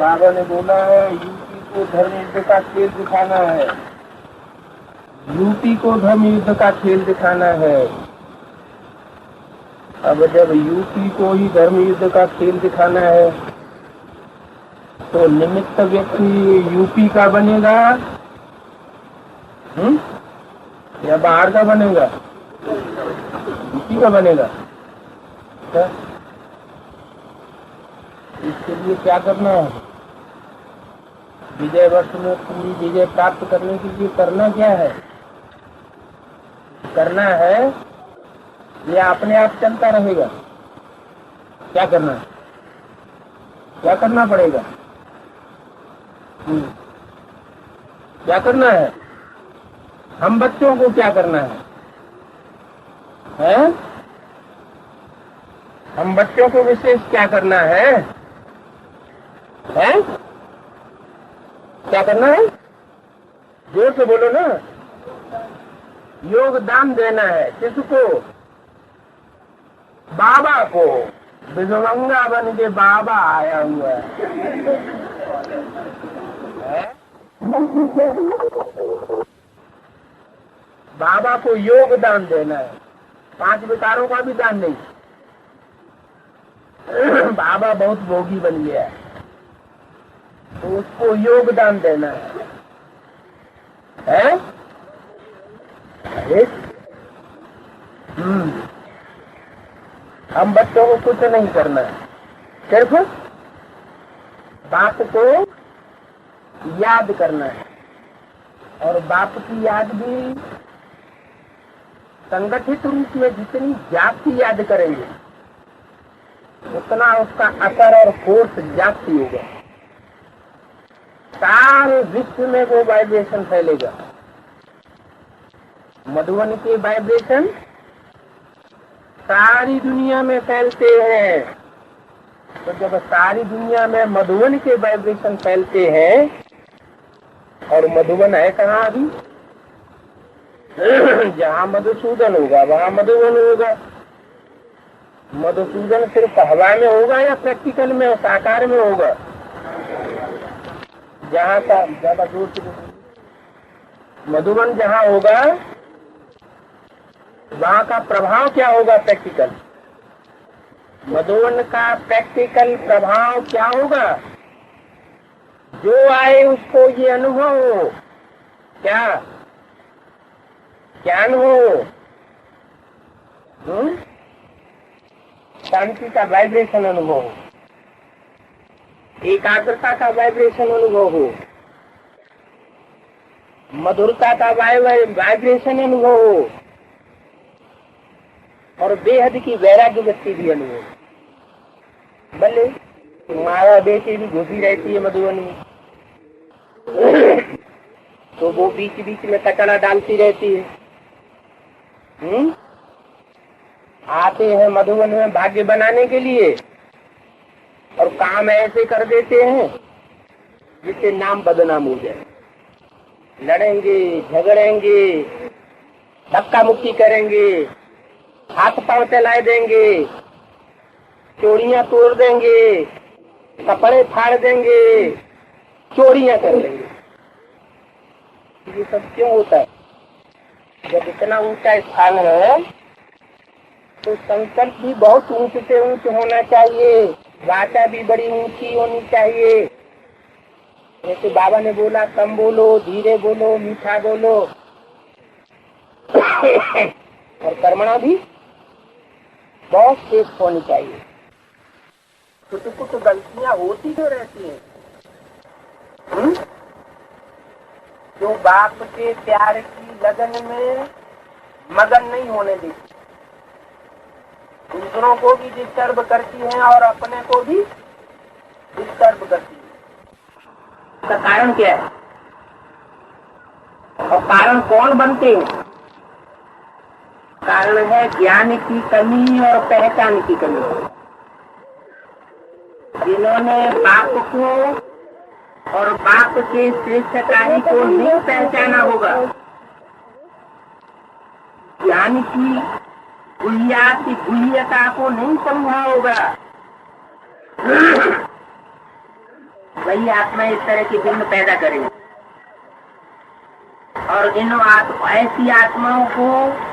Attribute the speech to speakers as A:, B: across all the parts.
A: बाबा ने बोला है यूपी को धर्म युद्ध का खेल दिखाना है, यूपी को धर्म युद्ध का खेल दिखाना है। अब जब यूपी को ही धर्म युद्ध का खेल दिखाना है तो निमित्त व्यक्ति यूपी का बनेगा या बाहर का बनेगा? यूपी का बनेगा। क्या? इसके लिए क्या करना है? विजय वर्ष में पूरी विजय प्राप्त करने के लिए करना क्या है? करना है या अपने आप चलता रहेगा? क्या करना है? क्या करना पड़ेगा? क्या करना है? हम बच्चों को क्या करना है? हैं? हम बच्चों को विशेष क्या करना है? हैं? क्या करना है? जोर से बोलो ना। योगदान देना है। किसको? बाबा को। विजयंगा बन के बाबा आया हुआ है। बाबा को योगदान देना है, 5 विकारों का भी दान नहीं। बाबा बहुत भोगी बन गया है तो उसको योगदान देना है? अरे हम बच्चों को कुछ नहीं करना है, सिर्फ बाप को याद करना है। और बाप की याद भी संगठित रूप में जितनी जाति याद करेंगे उतना उसका असर और फोर्स जाति होगा। सारे विश्व में वो वाइब्रेशन फैलेगा। मधुबन के वाइब्रेशन सारी दुनिया में फैलते हैं। तो जब सारी दुनिया में मधुबन के वाइब्रेशन फैलते हैं, और मधुबन है कहाँ अभी? जहाँ मधुसूदन होगा वहाँ मधुबन होगा। मधुसूदन सिर्फ हवा में होगा या प्रैक्टिकल में साकार में होगा? जहाँ का ज्यादा दूर मधुबन जहाँ होगा वहाँ का प्रभाव क्या होगा? प्रैक्टिकल। मधुबन का प्रैक्टिकल प्रभाव क्या होगा? जो आए उसको ये अनुभव हो। क्या अनुभव? शांति का वाइब्रेशन अनुभव हो, एकाग्रता का वाइब्रेशन अनुभव हो, मधुरता का वाइब्रेशन अनुभव हो, और बेहद की वैराग्य वृत्ति भी अनुभव। भले माया बेटी भी घुसी रहती है मधुबन में तो वो बीच बीच में टकरा डालती रहती है। आते हैं मधुबन में भाग्य बनाने के लिए और काम ऐसे कर देते हैं जिससे नाम बदनाम हो जाए। लड़ेंगे, झगड़ेंगे, धक्का मुक्की करेंगे, हाथ पांव चला देंगे, चोरियां तोड़ देंगे, कपड़े फाड़ देंगे, चोरियां कर देंगे। ये सब क्यों होता है? जब इतना ऊंचा स्थान है तो संकल्प भी बहुत ऊंच से ऊंच होना चाहिए, वाचा भी बड़ी ऊंची होनी चाहिए। जैसे बाबा ने बोला कम बोलो, धीरे बोलो, मीठा बोलो, और कर्मणा भी बहुत तेज होनी चाहिए। कुछ कुछ गलतियां होती तो रहती हैं जो बाप के प्यार की लगन में मगन नहीं होने देती, दूसरों को भी डिस्टर्ब करती हैं और अपने को भी डिस्टर्ब करती है। इसका कारण क्या है और कारण कौन बनते हैं? कारण है ज्ञान की कमी और पहचान की कमी। जिन्होंने बाप को और बाप के श्रेष्ठताई को नहीं पहचाना होगा, ज्ञान की गुह्यता को नहीं समझा होगा, वही आत्मा इस तरह की बिंब पैदा करें। और इन ऐसी आत्माओं को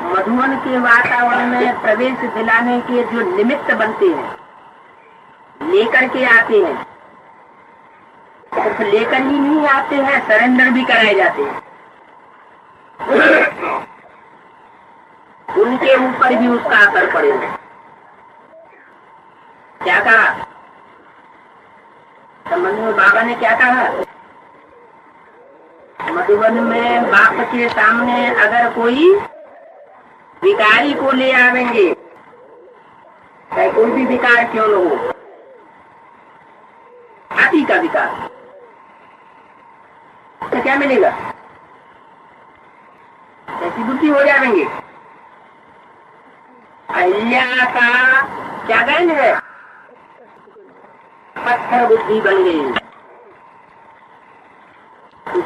A: मधुवन के वातावरण में प्रवेश दिलाने के जो निमित्त बनते हैं, लेकर के आते हैं, सिर्फ लेकर ही नहीं आते हैं, सरेंडर भी कराए जाते हैं। उनके ऊपर भी उसका असर पड़ेगा। क्या कहा संबंध में बाबा ने? क्या कहा? मधुबन में बाप के सामने अगर कोई विकारी को ले आवेंगे, चाहे कोई भी विकार क्यों न हो, हाथी का विकार, तो क्या मिलेगा? ऐसी बुद्धि हो जाएंगे। अहिल्या का क्या कहना है? पत्थर बुद्धि बन गई।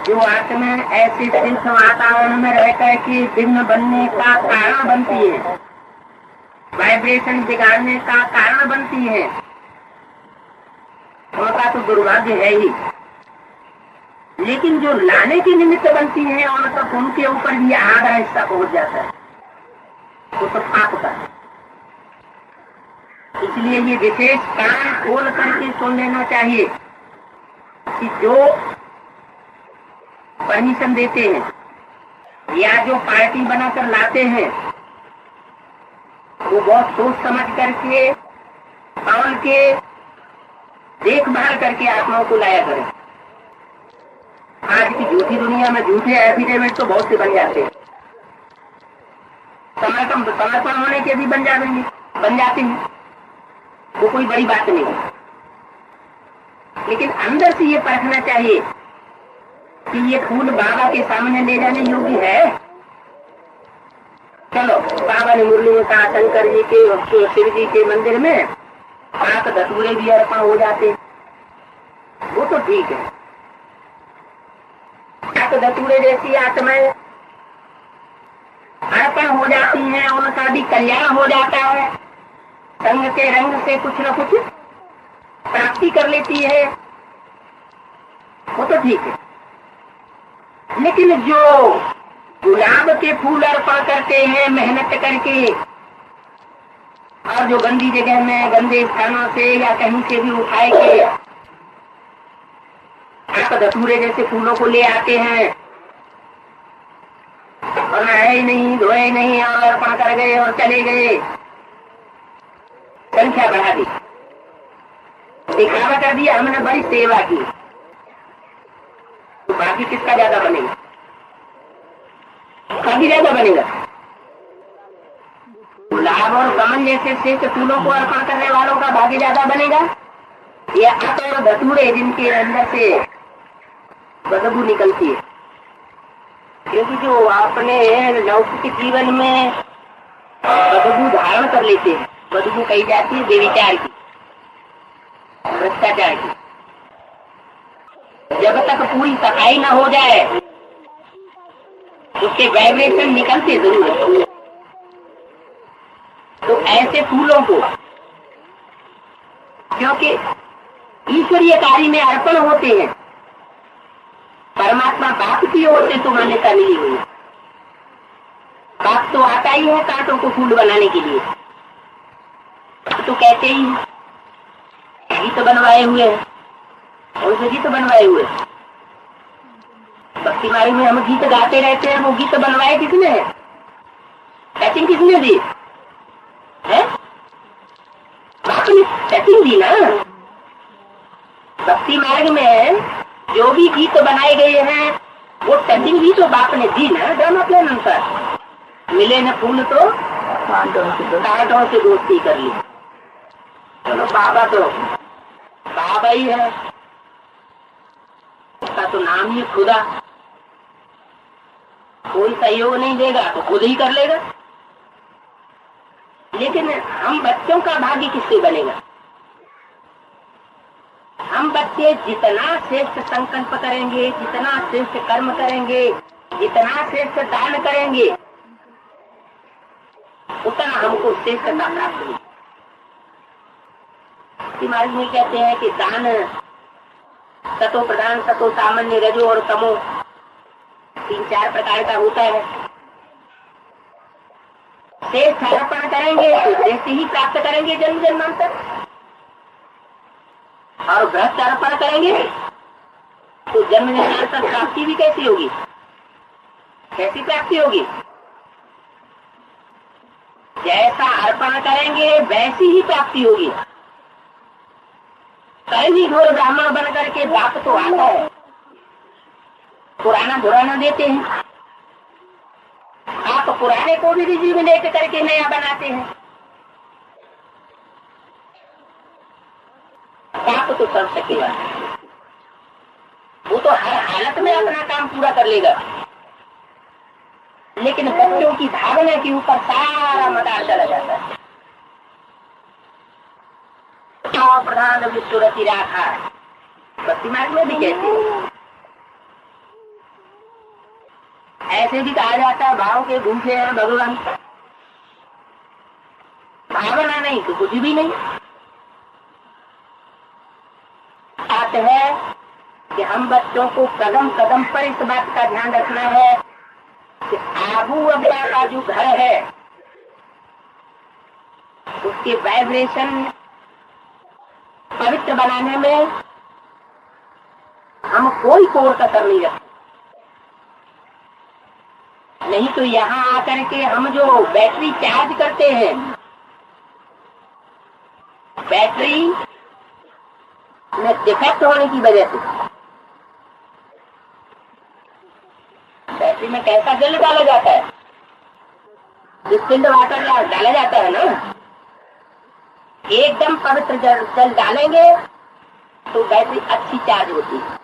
A: जो आत्मा ऐसे सिद्ध वातावरण में रहकर के विघ्न बनने का कारण बनती है, वाइब्रेशन बिगाड़ने का कारण बनती है, उनका तो दुर्भाग्य है ही। लेकिन जो लाने के निमित्त बनती है, उनके ऊपर भी आधा हिस्सा पहुंच जाता है, वो तो पाप का है। इसलिए ये विशेष कान खोल करके सुन लेना चाहिए कि जो परमिशन देते हैं या जो पार्टी बनाकर लाते हैं, वो बहुत सोच समझ करके और के देखभाल करके आत्माओं को लाया करें। आज की झूठी दुनिया में झूठे एफिडेविट तो बहुत से बन जाते हैं, समर्पण होने के भी बन जाते हैं, वो कोई बड़ी बात नहीं है। लेकिन अंदर से ये परखना चाहिए कि ये फूल बाबा के सामने ले जाने योग्य है। चलो, बाबा ने मुरली में कहा शंकर जी के, शिव जी के मंदिर में 5 धतूरे भी अर्पण हो जाते, वो तो ठीक है। 5 धतूरे जैसी आत्माएं अर्पण हो जाती हैं, उनका भी कल्याण हो जाता है, संग के रंग से कुछ न कुछ प्राप्ति कर लेती है, वो तो ठीक है। लेकिन जो गुलाब के फूल अर्पण करते हैं मेहनत करके, और जो गंदी जगह में गंदे स्थानों से या कहीं से भी उठाए के आप धतूरे जैसे फूलों को ले आते हैं और नहाए नहीं, धोए नहीं और अर्पण कर गए और चले गए, संख्या बढ़ा दी, दिखावा कर दिया, हमने बड़ी सेवा की, तो बाकी किसका ज्यादा बनेगा? काफी ज्यादा बनेगा। गुलाब और कमल जैसे श्रेष्ठ फूलों को अर्पण करने वालों का भाग्य ज्यादा बनेगा या अत और धतूरे जिनके अंदर से बदबू निकलती है? क्योंकि जो अपने लौकिक जीवन में बदबू धारण कर लेते हैं, बदबू कही जाती है बेविचार की, भ्रष्टाचार की। जब तक पूरी सफाई न हो जाए उसके वाइब्रेशन निकलते जरूर है। तो ऐसे फूलों को, क्योंकि ईश्वरीय कार्य में अर्पण होते हैं, परमात्मा बाप की ओर से तो मान्यता मिली हुई। बाप तो आता ही है कांटों को फूल बनाने के लिए, तो कहते ही गीत बनवाए हुए हैं, और से गीत बनवाए हुए। भक्ति मार्ग में हम गीत गाते रहते हैं, वो गीत बनवाए किसने है? सेटिंग किसने दी है? बाप ने सेटिंग दी ना। भक्ति मार्ग में जो भी गीत बनाए गए हैं वो सेटिंग भी तो बाप ने दी ना, दोनों के अनुसार। मिले न फूल तो कांटों से दोस्ती कर ली। चलो, बाबा तो बाबा ही है, उसका तो नाम ही खुदा। कोई सहयोग नहीं देगा तो खुद ही कर लेगा। लेकिन हम बच्चों का भाग्य किससे बनेगा? हम बच्चे जितना श्रेष्ठ संकल्प करेंगे, जितना श्रेष्ठ कर्म करेंगे, जितना श्रेष्ठ दान करेंगे, उतना हमको श्रेष्ठता प्राप्त होगी। महाराज में कहते हैं कि दान
B: सतो प्रधान, सतो सामान्य, रजो और तमो 3-4 प्रकार का होता है। श्रेष्ठ अर्पण करेंगे तो श्रेष्ठ ही प्राप्त करेंगे जन्म जन्मांतर, और भ्रष्ट अर्पण करेंगे तो जन्म जन्मांतर प्राप्ति भी कैसी होगी, कैसी प्राप्ति होगी? जैसा अर्पण करेंगे वैसी ही प्राप्ति होगी। कहीं घोर ब्राह्मण बन करके बाप तो आता है, पुराना पुराना देते हैं, आप पुराने को भी रिज्यूमिनेट करके नया बनाते हैं। बाप तो कर सकेगा, वो तो हर हालत में अपना काम पूरा कर लेगा, लेकिन बच्चों की भावना के ऊपर सारा मदार चला जाता है। प्रधान विश्वरति राखा भक्ति मार्ग में भी कहते हैं, ऐसे भी कहा जाता है भाव के भूखे हैं भगवान। भावना नहीं तो कुछ भी नहीं। बात है कि हम बच्चों को कदम कदम पर इस बात का ध्यान रखना है कि आबू अब्बा का जो घर है उसके वाइब्रेशन पवित्र बनाने में हम कोई कोर कसर नहीं रखते। नहीं तो यहाँ आकर के हम जो बैटरी चार्ज करते हैं, बैटरी में डिफेक्ट होने की वजह से बैटरी में कैसा जल डाला जाता है, डिस्टिल्ड वाटर डाला जाता है ना। एकदम पवित्र जल डालेंगे तो बैटरी अच्छी चार्ज होती है।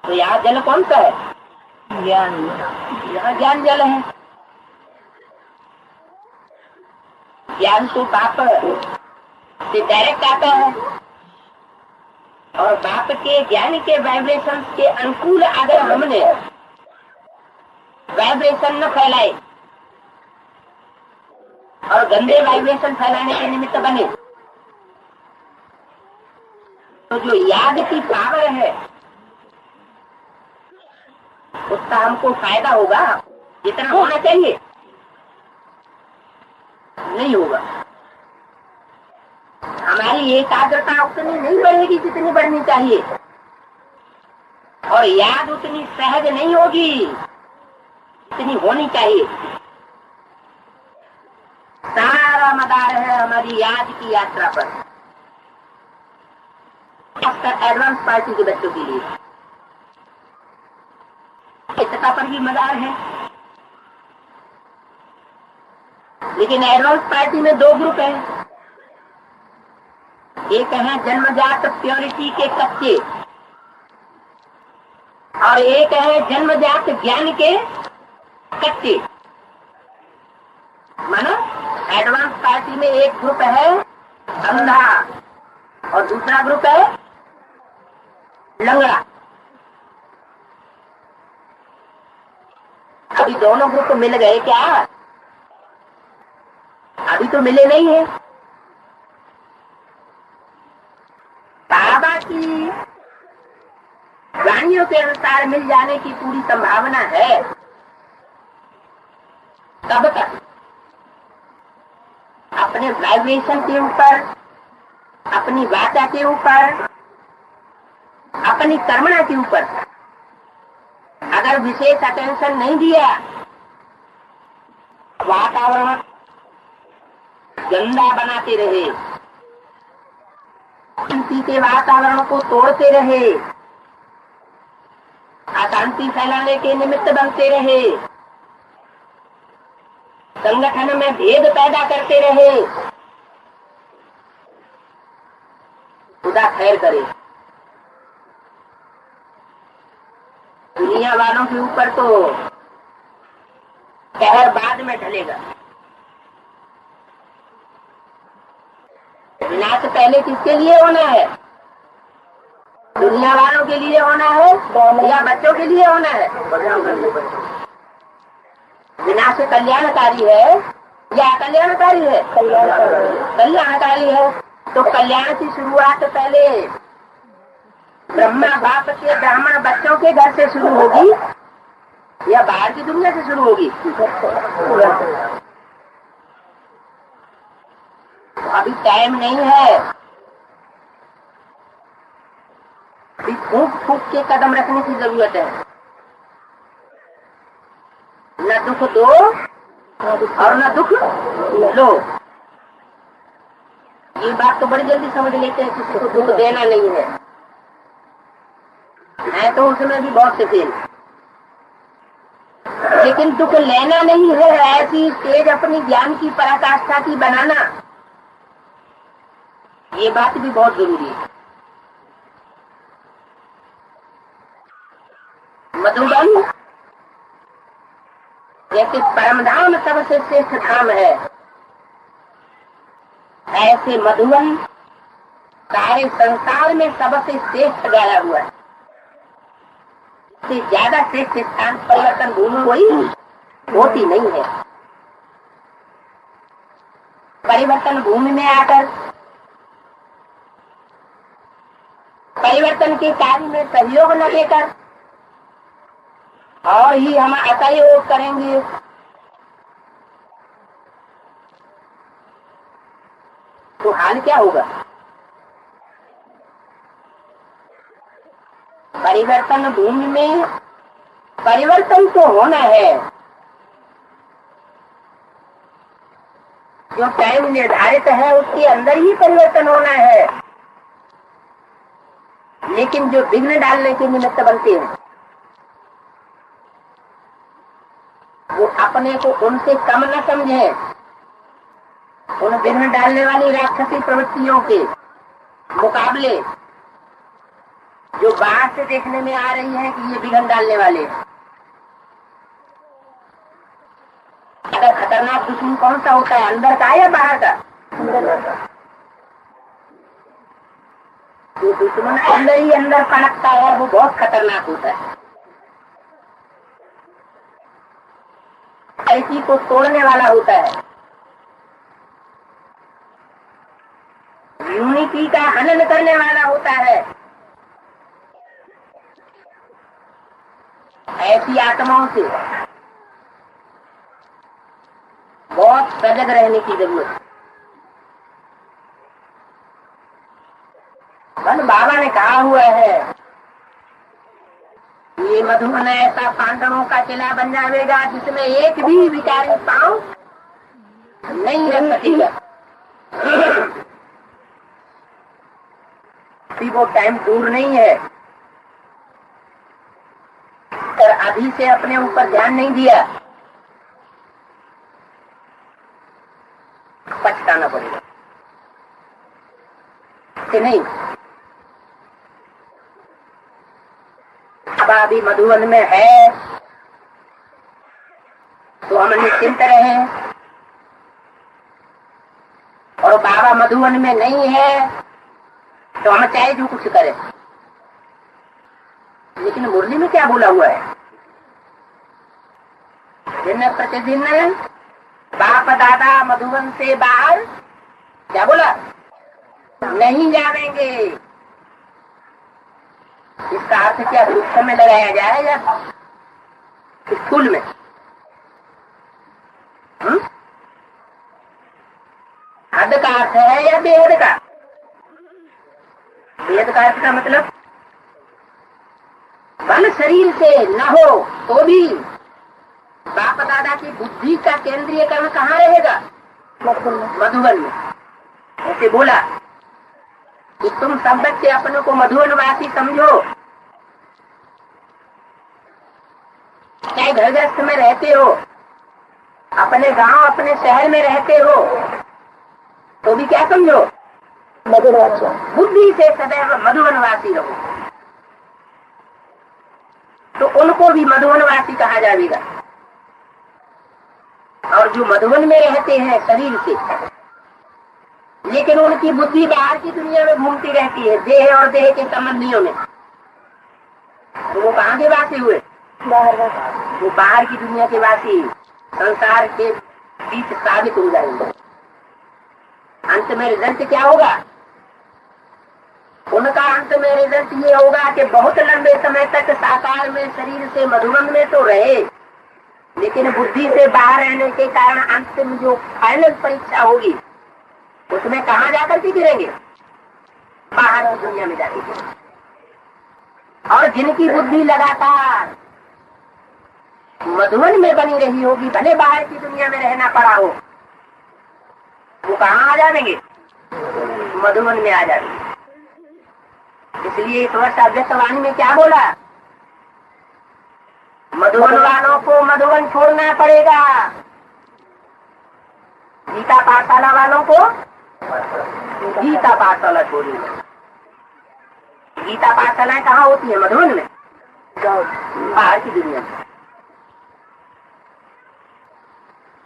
B: तो यहाँ जल कौन सा है? ज्ञान। यहाँ ज्ञान जल है। ज्ञान तो बाप से डायरेक्ट आता है, और बाप के ज्ञान के वाइब्रेशन के अनुकूल अगर हमने वाइब्रेशन न फैलाए और गंदे वाइब्रेशन फैलाने के निमित्त बने, तो जो याद की पावर है उसका हमको फायदा होगा, जितना होना चाहिए नहीं होगा। हमारी एकाग्रता उतनी नहीं बढ़ेगी जितनी बढ़नी चाहिए, और याद उतनी सहज नहीं होगी जितनी होनी चाहिए। सारा मदार है हमारी याद की यात्रा पर, खासकर एडवांस पार्टी के बच्चों के लिए इतना पर भी मदार है। लेकिन एडवांस पार्टी में 2 ग्रुप है, एक है जन्मजात प्योरिटी के कच्चे, और एक है जन्मजात ज्ञान के कच्चे। मानो एडवांस पार्टी में एक ग्रुप है अंधा और दूसरा ग्रुप है लंगड़ा। अभी दोनों ग्रुप मिल गए क्या? अभी तो मिले नहीं है। बाबा की वाणियों के अनुसार मिल जाने की पूरी संभावना है। कब तक? अपने वाइब्रेशन के ऊपर, अपनी वाचा के ऊपर, अपनी कर्मणा के ऊपर अगर विशेष अटेंशन नहीं दिया, वातावरण गंदा बनाते रहे, शांति के वातावरण को तोड़ते रहे, अशांति फैलाने के निमित्त बनते रहे, संगठन में भेद पैदा करते रहे, खुदा खैर करे। दुनिया वालों के ऊपर तो कहर बाद में ढलेगा। विनाश पहले किसके लिए होना है? दुनिया वालों के लिए होना है या बच्चों के लिए होना है? विनाश कल्याणकारी है या अकल्याणकारी है? कल्याणकारी है। तो कल्याण की शुरुआत पहले ब्रह्मा बाप के ब्राह्मण बच्चों के घर से शुरू होगी या बाहर की दुनिया से शुरू होगी? अभी टाइम नहीं है, अभी फूंक फूंक के कदम रखने की जरूरत है। न दुख दो और न दुख लो। ये बात तो बड़ी जल्दी समझ लेते हैं, किसी को दुख देना नहीं है तो उसमें भी बहुत से फेल। लेकिन दुख लेना नहीं है, ऐसी स्टेज अपनी ज्ञान की पराकाष्ठा की बनाना, ये बात भी बहुत जरूरी है। मधुबन जैसे परम धाम सबसे श्रेष्ठ धाम है, ऐसे मधुबन सारे संसार में सबसे श्रेष्ठ गाया हुआ है। इससे ज्यादा श्रेष्ठ स्थान परिवर्तन भूमि कोई होती नहीं है। परिवर्तन भूमि में आकर परिवर्तन के कार्य में सहयोग न देकर और ही हम असहयोग करेंगे तो हाल क्या होगा? परिवर्तन भूमि में परिवर्तन तो होना है, जो टाइम निर्धारित है उसके अंदर ही परिवर्तन होना है। लेकिन जो विघ्न डालने के निमित्त बनते हैं वो अपने को उनसे कम न समझे। उन विघ्न डालने वाली राक्षसी प्रवृत्तियों के मुकाबले जो बाहर से देखने में आ रही है कि ये विघ्न डालने वाले हैं, अगर खतरनाक दुश्मन कौन सा होता है, अंदर का या बाहर का? जो दुश्मन अंदर ही अंदर पनपता है वो बहुत खतरनाक होता है। ऐसी को तोड़ने वाला होता है, यूनिटी का हनन करने वाला होता है। ऐसी आत्माओं से बहुत सजग रहने की जरूरत है। बाबा ने कहा हुआ है ये मधुबन ऐसा पांडवों का किला बन जाएगा जिसमें एक भी विकारी पांव नहीं रख सकेगा। वो टाइम दूर नहीं है, पर अभी से अपने ऊपर ध्यान नहीं दिया, पछताना पड़ेगा कि नहीं। अब अभी मधुबन में है तो हम निश्चिंत रहे, और बाबा मधुबन में नहीं है तो हम चाहे जो कुछ करें। लेकिन मुरली में क्या बोला हुआ है? दिन प्रतिदिन बाप दादा मधुबन से बाहर क्या बोला? नहीं जाएंगे। इसका अर्थ क्या सूक्ष्म में लगाया जाए या स्कूल में? हद का अर्थ है या बेहद का? बेहद का अर्थ का मतलब बल शरीर से न हो तो भी बाप दादा की बुद्धि का केंद्रीयकरण कहाँ रहेगा? मधुबन में। ऐसे बोला कि तुम सब बच्चे अपने को मधुबनवासी समझो, चाहे घर गृहस्थ में रहते हो, अपने गांव अपने शहर में रहते हो, तो भी क्या समझो? मधुबनवासी। बुद्धि से सदैव मधुबनवासी रहो, तो उनको भी मधुबनवासी कहा जाएगा। और जो मधुबन में रहते हैं शरीर से, लेकिन उनकी बुद्धि बाहर की दुनिया में घूमती रहती है, देह और देह के संबंधियों में, तो वो कहाँ के वासी हुए? वो बाहर की दुनिया के वासी संसार के बीच साबित हो जाएंगे। अंत में रिजल्ट क्या होगा? उनका अंत में रिजल्ट ये होगा कि बहुत लंबे समय तक साकार में शरीर से मधुबन में तो रहे, लेकिन बुद्धि से बाहर रहने के कारण अंतिम जो फाइनल परीक्षा होगी उसमें कहाँ जाकर के गिरेंगे? बाहर की दुनिया में जाके गिरेंगे। और जिनकी बुद्धि लगातार मधुबन में बनी रही होगी, भले बाहर की दुनिया में रहना पड़ा हो, वो कहाँ आ जाएंगे? मधुबन में आ जाएंगे। इसलिए इस वर्ष अव्यक्तवाणी में क्या बोला? मधुबन वालों को मधुबन छोड़ना पड़ेगा, गीता पाठशाला वालों को गीता पाठशाला छोड़नी। गीता पाठशालाएं कहाँ होती है? मधुबन में, बाहर की दुनिया में।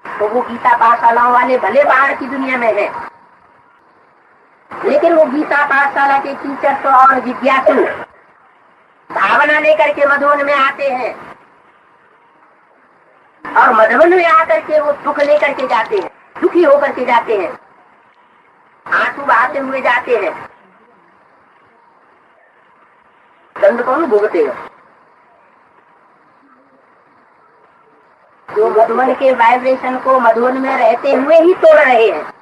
B: तो वो गीता पाठशालाओं वाले भले बाहर की दुनिया में है, लेकिन वो गीता पाठशाला के टीचर तो और जिज्ञासु भावना लेकर के मधुबन में आते हैं, और मधुबन में आकर के वो दुख लेकर के जाते हैं, दुखी होकर के जाते हैं, आंसू बहाते हुए जाते हैं। दंड कौन भुगतेगा? जो मधुबन के वाइब्रेशन को मधुबन में रहते हुए ही तोड़ रहे हैं,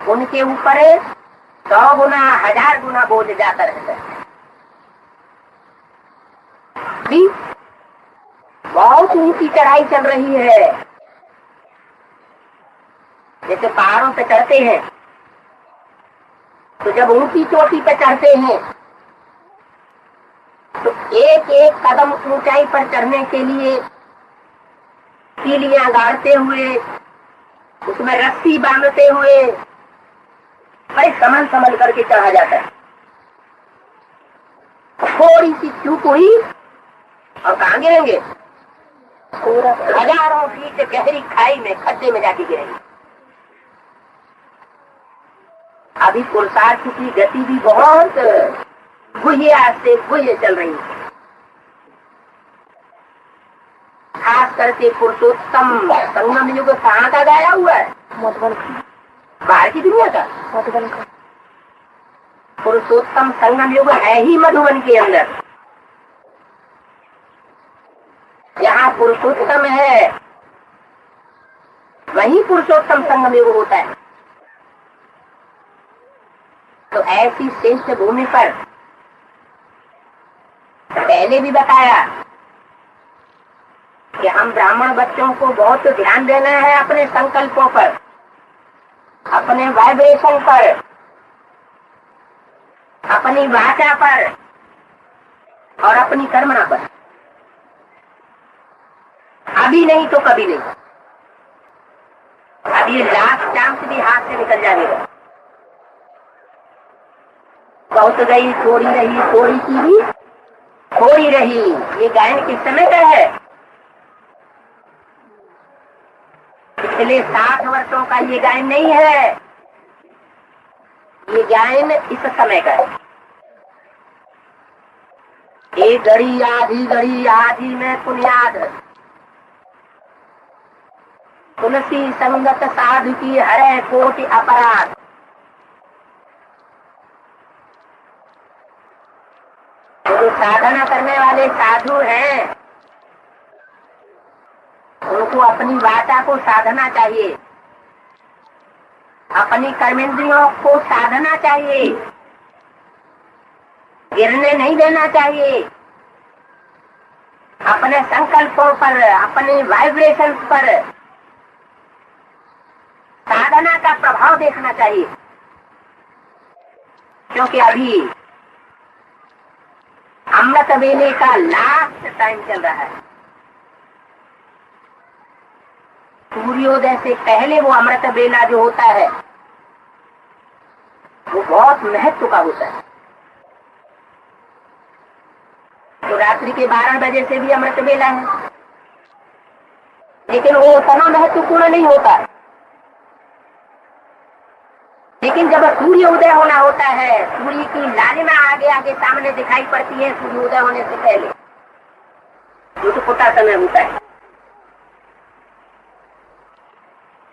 B: उनके ऊपर 100 गुना 1000 गुना बोझ जाता रहता है। बहुत ऊंची चढ़ाई चल रही है, जैसे पहाड़ों पे चढ़ते हैं, तो जब ऊंची चोटी पे चढ़ते हैं तो एक एक कदम ऊंचाई पर चढ़ने के लिए सीढ़ियां गाड़ते हुए, उसमें रस्सी बांधते हुए बड़े संभल करके चढ़ा जाता है। थोड़ी सी चूक हुई और कहाँ गिरेंगे? हजारों फीट गहरी खाई में, खड्डे में जाके गिरेंगे। अभी पुरुषार्थ की गति भी बहुत गुहिया से गुहिया चल रही है। खास करके पुरुषोत्तम संगम युग कहाँ का गाया हुआ है? मधुबन का, बाहर की दुनिया का। मधुबन का पुरुषोत्तम संगम युग है ही मधुबन के अंदर। यहाँ पुरुषोत्तम है, वही पुरुषोत्तम संगम युग होता है। तो ऐसी श्रेष्ठ भूमि पर पहले भी बताया कि हम ब्राह्मण बच्चों को बहुत ध्यान देना है अपने संकल्पों पर, अपने वाइब्रेशन पर, अपनी वाचा पर और अपनी कर्मणा पर। अभी नहीं तो कभी नहीं। अभी लास्ट चांस भी हाथ से निकल जाएगा। बहुत गई थोड़ी रही, थोड़ी की भी थोड़ी रही। ये गायन किस समय का है? पिछले 60 वर्षों का ये गायन नहीं है, ये गायन इस समय का है। एक घड़ी आधी में पुण्याद, तुलसी संगत साधु की हरे कोटि अपराध। जो साधना करने वाले साधु हैं, उनको अपनी वाचा को साधना चाहिए, अपनी कर्मेंद्रियों को साधना चाहिए, गिरने नहीं देना चाहिए। अपने संकल्पों पर, अपने वाइब्रेशन पर साधना का प्रभाव देखना चाहिए, क्योंकि अभी अमृत वेले का लास्ट टाइम चल रहा है। सूर्योदय से पहले वो अमृत वेला जो होता है वो बहुत महत्व का होता है। तो रात्रि के 12 बजे से भी अमृत वेला है, लेकिन वो उतना महत्वपूर्ण नहीं होता। लेकिन जब सूर्य उदय होना होता है, सूर्य की लालिमा आगे आगे सामने दिखाई पड़ती है सूर्य उदय होने से पहले, जो तो छोटा समय होता है।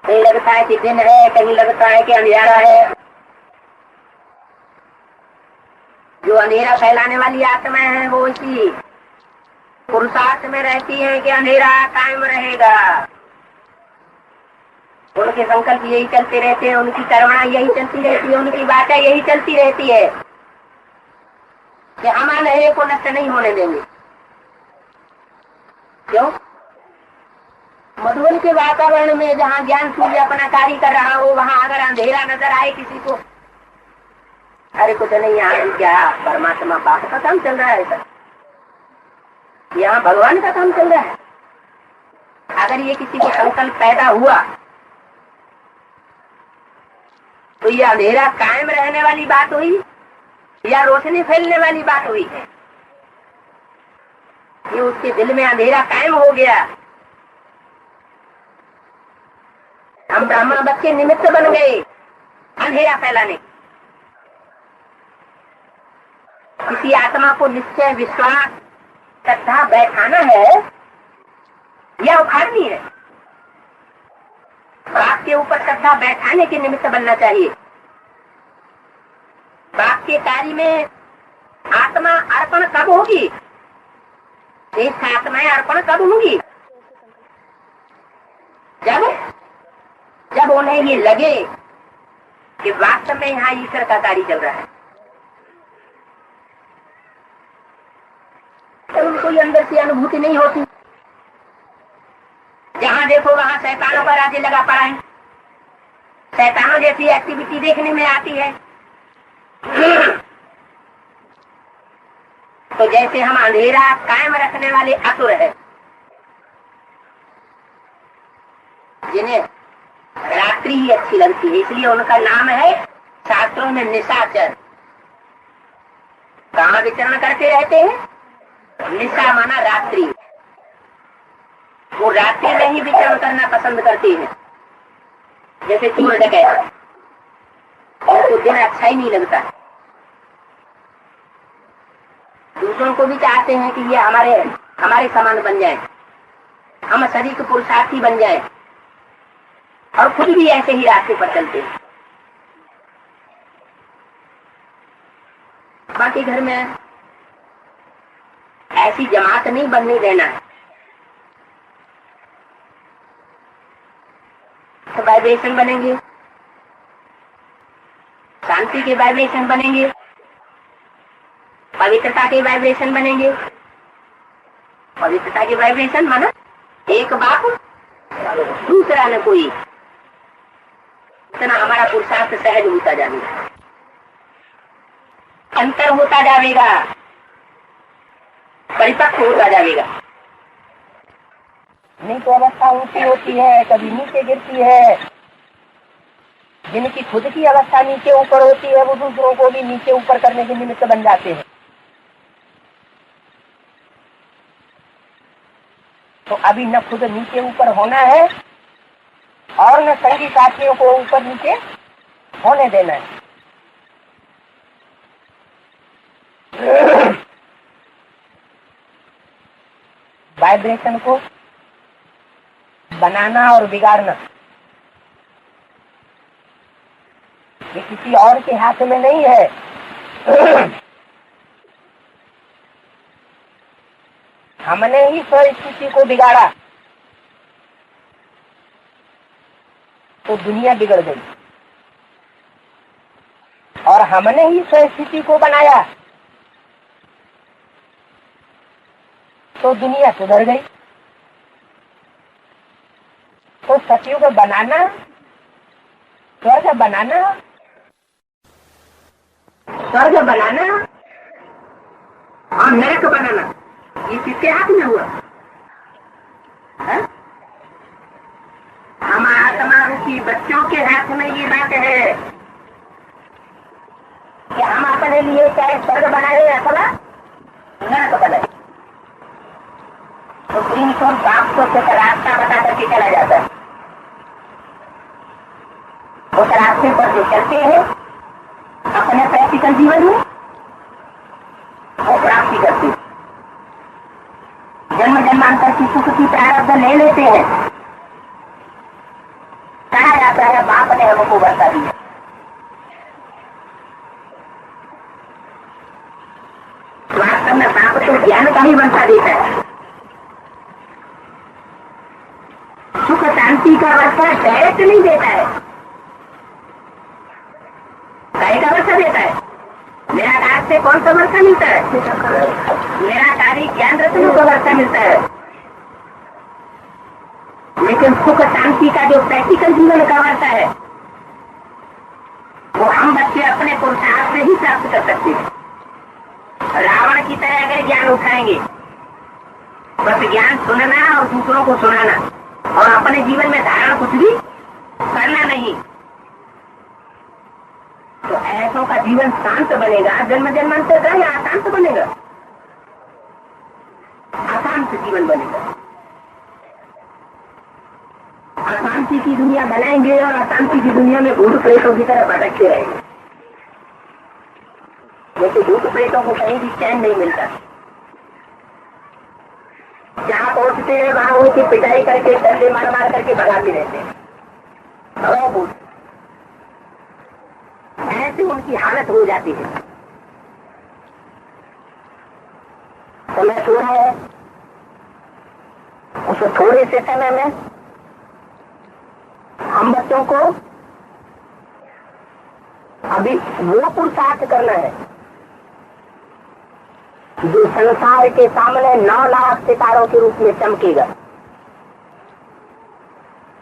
B: कहीं लगता है कि दिन है, कहीं लगता है कि अंधियारा है। अंधेरा फैलाने वाली आत्मा है वो इसी पुरुषार्थ में रहती है कि अंधेरा कायम रहेगा। उनके संकल्प यही चलते रहते हैं, उनकी करवना यही चलती रहती है, उनकी बातें यही चलती रहती है कि हम अंधेरे को नष्ट नहीं होने देंगे। क्यों? मधुबन के वातावरण में जहाँ ज्ञान सूर्य अपना कार्य कर रहा हो, वहाँ अगर अंधेरा नजर आए किसी को, अरे कुछ नहीं, यहाँ क्या परमात्मा बाप का काम चल रहा है सर, यहाँ भगवान का काम चल रहा है। अगर ये किसी को संकल्प पैदा हुआ तो ये अंधेरा कायम रहने वाली बात हुई या रोशनी फैलने वाली बात हुई है? ये उसके दिल में अंधेरा कायम हो गया। हम ब्राह्मण बच्चे निमित्त बन गए अंधेरा फैलाने। किसी आत्मा को निश्चय विश्वास श्रद्धा बैठाना है या उखाड़नी है? बाप के ऊपर श्रद्धा बैठाने के निमित्त बनना चाहिए। बाप के कार्य में आत्मा अर्पण कब होगी? श्रेष्ठ आत्माएं अर्पण कब होंगी? जब उन्हें ये लगे कि वास्तव में यहाँ ईश्वर का कार्य चल रहा है, तो उनको ये अंदर से अनुभूति नहीं होती। जहाँ देखो वहाँ शैतानों का राज्य लगा पड़ा है, शैतानों जैसी एक्टिविटी देखने में आती है। तो जैसे हम अंधेरा कायम रखने वाले असुर है, जिन्हें रात्रि ही अच्छी लगती है, इसलिए उनका नाम है शास्त्रों में निशाचर। कहाँ विचरण करते रहते हैं? निशा माना रात्रि। वो रात्रि में ही विचरण करना पसंद करती है। जैसे चोर डकैत, उनको दिन अच्छा ही नहीं लगता। दूसरों को भी चाहते हैं कि ये हमारे समान बन जाए, हम शरीर पुरुषार्थी बन जाए, और खुद भी ऐसे ही रास्ते पर चलते हैं। बाकी घर में ऐसी जमात नहीं बनने देना है। तो वाइब्रेशन बनेंगे, शांति के वाइब्रेशन बनेंगे, पवित्रता के वाइब्रेशन बनेंगे। पवित्रता के वाइब्रेशन माना एक बाप दूसरा न कोई, इतना हमारा पुरुषार्थ सहज होता जाएगा, अंतर होता जाएगा, परिपक्व होता जाएगा। नहीं तो अवस्था ऊंची होती है, कभी नीचे गिरती है। जिनकी खुद की अवस्था नीचे ऊपर होती है, वो दूसरों को भी नीचे ऊपर करने के निमित्त बन जाते हैं। तो अभी न खुद नीचे ऊपर होना है और न संगी साथियों को ऊपर नीचे होने देना है। वाइब्रेशन को बनाना और बिगाड़ना ये किसी और के हाथ में नहीं है। हमने ही स्थिति को बिगाड़ा तो दुनिया बिगड़ गई, और हमने ही स्थिति को बनाया तो दुनिया सुधर गई। तो सतयुग बनाना, स्वर्ग बनाना और नरक बनाना, ये किसके हाथ में हुआ? हम आत्मा रूपी बच्चों के हाथ में ये बात है कि हम अपने लिए चाहे स्वर्ग बनाए अथवा नरक बनाए। तो प्रेम को बाप को कुछ रास्ता बता करके चला जाता है। उस रास्ते पर जो चलते हैं अपने प्रैक्टिकल जीवन में वो प्राप्ति करते हैं। जन्म जन्मांतर की सुख की प्रारब्ध ले लेते हैं। कहा जाता है बाप ने हमको बरसा दिया। तो ज्ञान का ही वर्षा देता है। सुख शांति का वर्षा डायरेक्ट नहीं देता है, काय का वर्षा देता है। निराकार से कौन सा वर्षा मिलता है? निराकारी ज्ञान रत्नों का वर्षा मिलता है। लेकिन सुख शांति का जो प्रैक्टिकल जीवन का वर्षा है वो हम बच्चे अपने पुरुषार्थ से ही प्राप्त कर सकते हैं। रावण की तरह अगर ज्ञान उठाएंगे, बस ज्ञान सुनना और दूसरों को सुनाना और अपने जीवन में धारण कुछ भी करना नहीं, तो ऐसों का जीवन शांत बनेगा। जन्म जन्मांतर का या अशांत बनेगा? अशांत जीवन बनेगा। अशांति की दुनिया बनाएंगे और अशांति की दुनिया में भूत प्रेतों की तरह भटकते रहेंगे। लेकिन भूत प्रेतों को कहीं भी चैन नहीं मिलता। जहाँ पहुंचते हैं वहां उनकी पिटाई करके डंडे मार मार करके भगाते रहते हैं। भूत ऐसे उनकी हालत हो जाती है। समय सो रहा है, उस थोड़े से समय में हम बच्चों को अभी वो पुरुषार्थ करना है जो संसार के सामने 9 लाख सितारों के रूप में चमकेगा।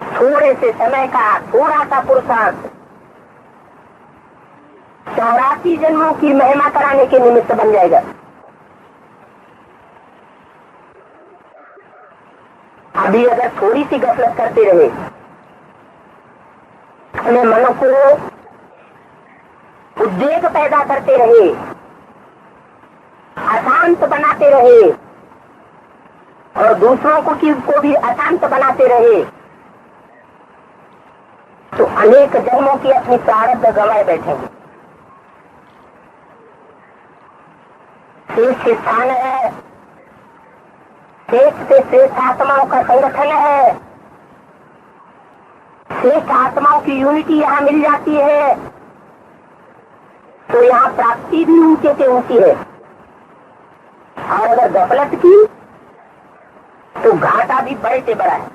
B: थोड़े से समय का थोड़ा सा पुरुषार्थ 84 जन्मों की महिमा कराने के निमित्त बन जाएगा। अभी अगर थोड़ी सी गफलत करते रहे, अपने मनों को उद्वेग पैदा करते रहे, अशांत बनाते रहे और दूसरों को भी अशांत बनाते रहे, तो अनेक जन्मों की अपनी प्रारब्ध गंवाए बैठेंगे। श्रेष्ठ स्थान है, श्रेष्ठ से श्रेष्ठ आत्माओं का संगठन है, श्रेष्ठ आत्माओं की यूनिटी यहाँ मिल जाती है, तो यहाँ प्राप्ति भी ऊंचे से ऊंची है। और अगर गफलत की तो घाटा भी बड़े से बड़ा है,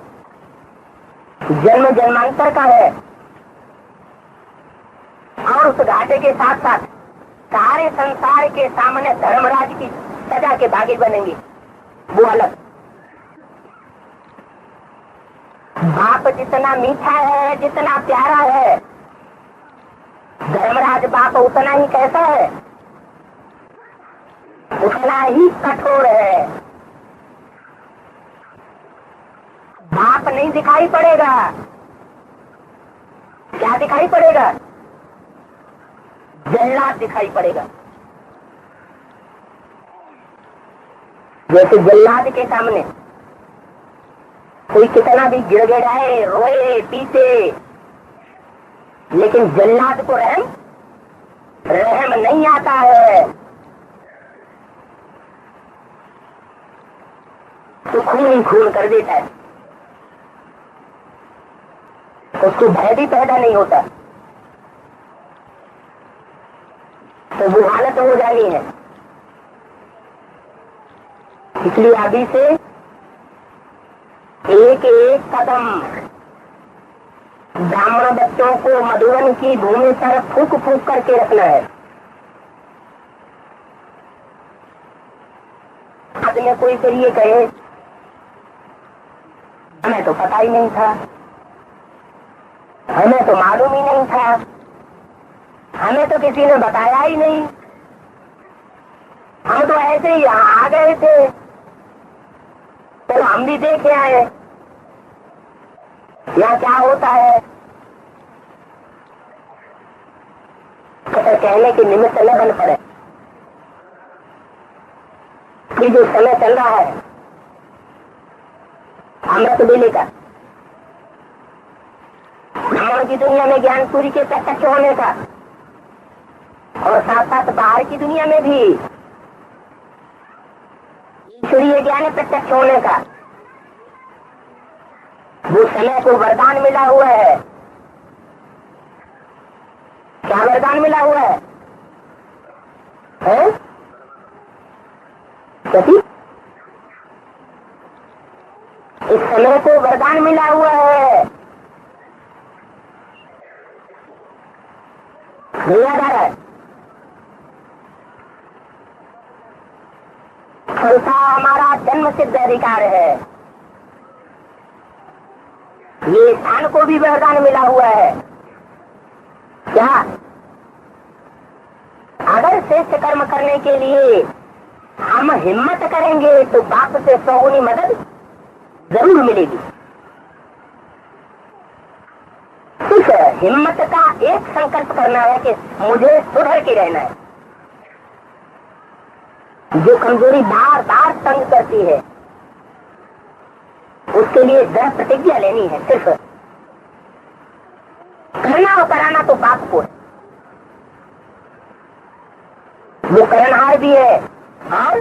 B: जन्म जन्मांतर का है। और उस घाटे के साथ साथ सारे संसार के सामने धर्मराज की सजा के भागी बनेंगे, वो अलग। बाप जितना मीठा है, जितना प्यारा है, धर्मराज बाप उतना ही कैसा है, उतना ही कठोर है। बाप नहीं दिखाई पड़ेगा, क्या दिखाई पड़ेगा? जल्लाद दिखाई पड़ेगा। जैसे जल्लाद के सामने कोई कितना भी गिड़गिड़ाए, रोए, पीटे, लेकिन जल्लाद को रहम नहीं आता है, तो खून ही खून कर देता है, उसको भय भी पैदा नहीं होता। तो वो हालत हो जानी है। इसलिए अभी से एक एक कदम ब्राह्मण बच्चों को मधुबन की भूमि पर फूक फूक करके रखना है। बाद में कोई फिर ये कहे हमें तो पता ही नहीं था, हमें तो मालूम ही नहीं था, हमें तो किसी ने बताया ही नहीं, हम तो ऐसे ही यहाँ आ गए थे, तो हम भी देखे आए यहाँ क्या होता है। तो कहने के निमित्त न बन पड़े। ये जो समय चल रहा है अमृत वेले का, ब्राह्मण की दुनिया में ज्ञान सूर्य के प्रत्यक्ष होने का, और साथ साथ बाहर की दुनिया में भी ईश्वरीय ज्ञान प्रत्यक्ष होने का, वो समय को वरदान मिला हुआ है। क्या वरदान मिला हुआ है? क्योंकि इस समय को वरदान मिला हुआ है, दुनियादार है। संसार हमारा जन्म सिद्ध अधिकार है। ये स्थान को भी वरदान मिला हुआ है। क्या अगर श्रेष्ठ कर्म करने के लिए हम हिम्मत करेंगे तो बाप से 100 गुनी मदद जरूर मिलेगी। सिर्फ हिम्मत का एक संकल्प करना है कि मुझे सुधर के रहना है। जो कमजोरी बार बार तंग करती है उसके लिए दृढ़ प्रतिज्ञा लेनी है। सिर्फ करना और कराना तो बाप को है। वो करनहार भी है और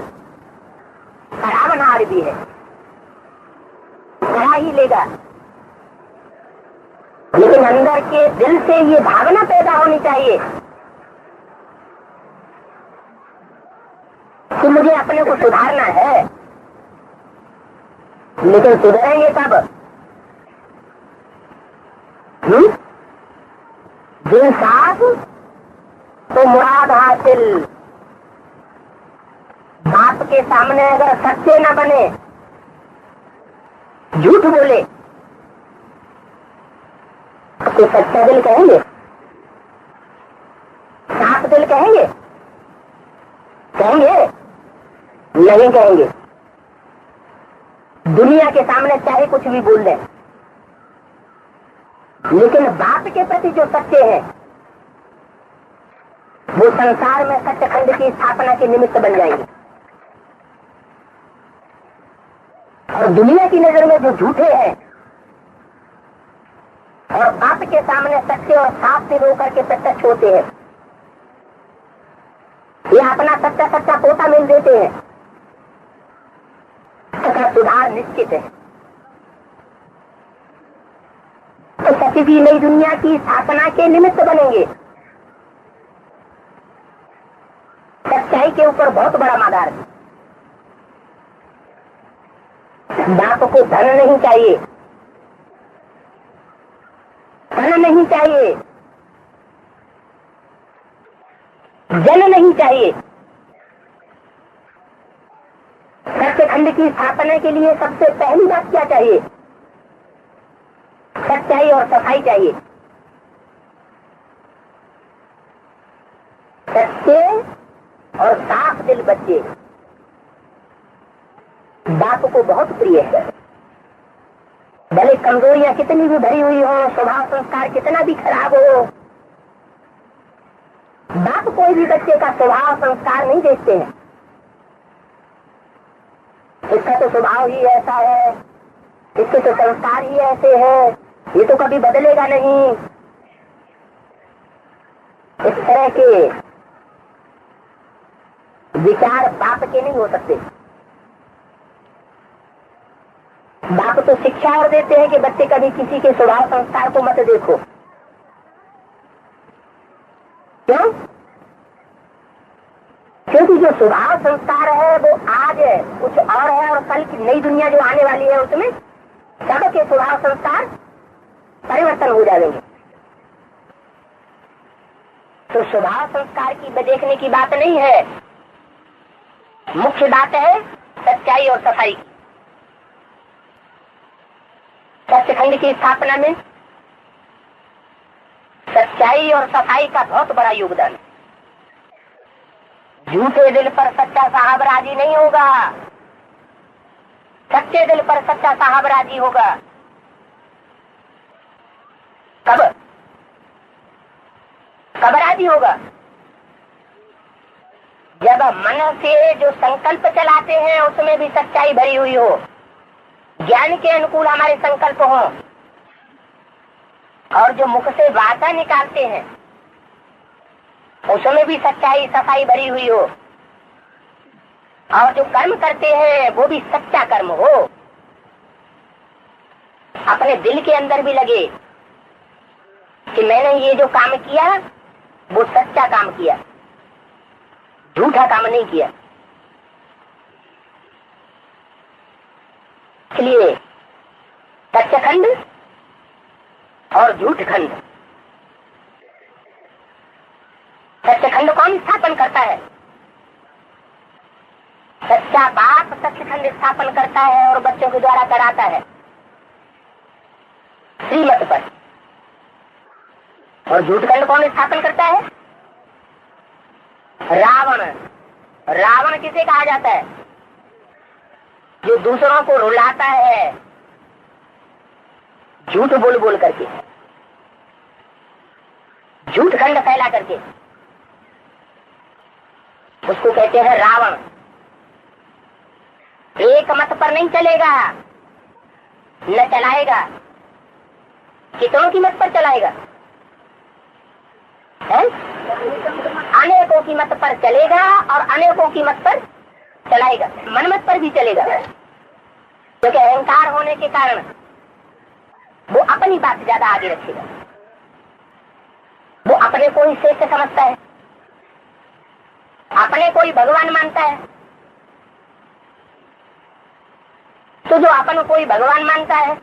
B: करावनहार भी है, करा ही लेगा। लेकिन अंदर के दिल से ये भावना पैदा होनी चाहिए कि मुझे अपने को सुधारना है। लेकिन सुधरेंगे कब? दिल साफ तो मुराद हासिल। बाप के सामने अगर सच्चे न बने, झूठ बोले तो सच्चा दिल कहेंगे, साफ दिल कहेंगे? कहेंगे नहीं कहेंगे। दुनिया के सामने चाहे कुछ भी बोल दें, लेकिन बाप के प्रति जो सच्चे हैं वो संसार में सच्चखंड की स्थापना के निमित्त बन जाएंगे। और दुनिया की नजर में जो झूठे हैं और बाप के सामने सच्चे और साफ दिल होकर के प्रत्यक्ष होते हैं, ये अपना सच्चा सच्चा पोता मिल देते हैं, तथा सुधार निश्चित है। तो सच्ची भी नई दुनिया की स्थापना के निमित्त बनेंगे। सच्चाई के ऊपर बहुत बड़ा मादार है। बाप को धन नहीं चाहिए, धन नहीं चाहिए, जन नहीं चाहिए। सत्यखंड की स्थापना के लिए सबसे पहली बात क्या चाहिए? सच्चाई और सफाई चाहिए। सच्चे और साफ दिल बच्चे बाप को बहुत प्रिय है। भले कमजोरियां कितनी भी भरी हुई हो, स्वभाव संस्कार कितना भी खराब हो, बाप कोई भी बच्चे का स्वभाव संस्कार नहीं देखते हैं। इसका तो स्वभाव ही ऐसा है, इसके तो संस्कार ही ऐसे हैं, ये तो कभी बदलेगा नहीं। इस तरह के विचार बाप के नहीं हो सकते। बाप तो शिक्षा और देते हैं कि बच्चे कभी किसी के स्वभाव संस्कार को मत देखो। क्यों? क्योंकि जो स्वभाव संस्कार है वो आज है, कुछ और है, और कल की नई दुनिया जो आने वाली है उसमें सबके स्वभाव संस्कार परिवर्तन हो जाएंगे। तो स्वभाव संस्कार की देखने की बात नहीं है, मुख्य बात है सच्चाई और सफाई की। सत्यखंड की स्थापना में सच्चाई और सफाई का बहुत बड़ा योगदान है। झूठे दिल पर सच्चा साहब राजी नहीं होगा, सच्चे दिल पर सच्चा साहब राजी होगा। कब कब राजी होगा? जब मन से जो संकल्प चलाते हैं उसमें भी सच्चाई भरी हुई हो, ज्ञान के अनुकूल हमारे संकल्प हो, और जो मुख से वाचा निकालते हैं उसमें भी सच्चाई सफाई भरी हुई हो, और जो कर्म करते हैं वो भी सच्चा कर्म हो, अपने दिल के अंदर भी लगे कि मैंने ये जो काम किया वो सच्चा काम किया, झूठा काम नहीं किया। इसलिए सत्य खंड और झूठ खंड। सत्य खंड कौन स्थापन करता है? सच्चा बाप सत्य खंड स्थापन करता है और बच्चों के द्वारा कराता है श्रीमत पर। और झूठ खंड कौन स्थापन करता है? रावण। रावण किसे कहा जाता है? जो दूसरों को रुलाता है झूठ बोल बोल करके, झूठ खंड फैला करके, उसको कहते हैं रावण। एक मत पर नहीं चलेगा, न चलाएगा। कितनों की मत पर चलाएगा? है? अनेकों की मत पर चलेगा और अनेकों की मत पर चलाएगा। मनमत पर भी चलेगा, क्योंकि अहंकार होने के कारण वो अपनी बात ज्यादा आगे रखेगा। वो अपने को ही श्रेष्ठ समझता है, अपने को ही भगवान मानता है। तो जो अपन को ही भगवान मानता है,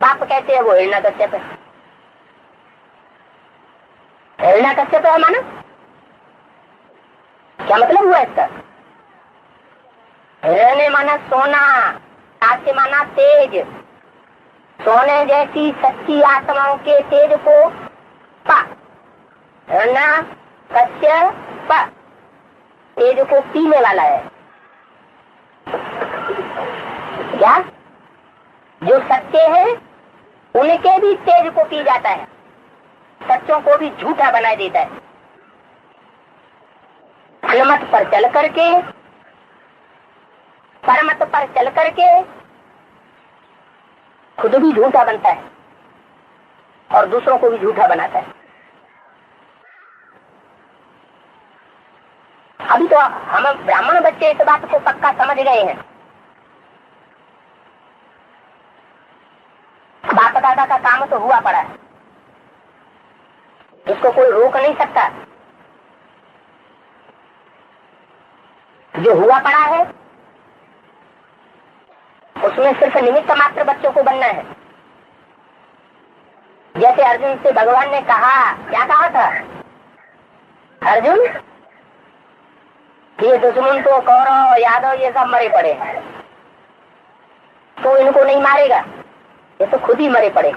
B: बाप कहते हैं वो हिरण्यकश्यप है। हिरण्यकश्यप है माना क्या मतलब हुआ इसका? हिरण्य माना सोना, काश्य माना तेज। सोने जैसी सच्ची आत्माओं के तेज को पा, हिरण्यकश्यप तेज को पीने वाला है। क्या? जो सच्चे हैं उनके भी तेज को पी जाता है, सच्चों को भी झूठा बना देता है। अनुमत पर चल करके, परमत पर चल करके खुद भी झूठा बनता है और दूसरों को भी झूठा बनाता है। अभी तो हम ब्राह्मण बच्चे इस बात को पक्का समझ गए हैं। बाप दादा का काम तो हुआ पड़ा है, इसको कोई रोक नहीं सकता। जो हुआ पड़ा है उसमें सिर्फ निमित्त मात्र बच्चों को बनना है। जैसे अर्जुन से भगवान ने कहा, क्या कहा था? अर्जुन, ये दुश्मन तो कौरव यादव ये सब मरे पड़े, तो इनको नहीं मारेगा, ये तो खुद ही मरे पड़े।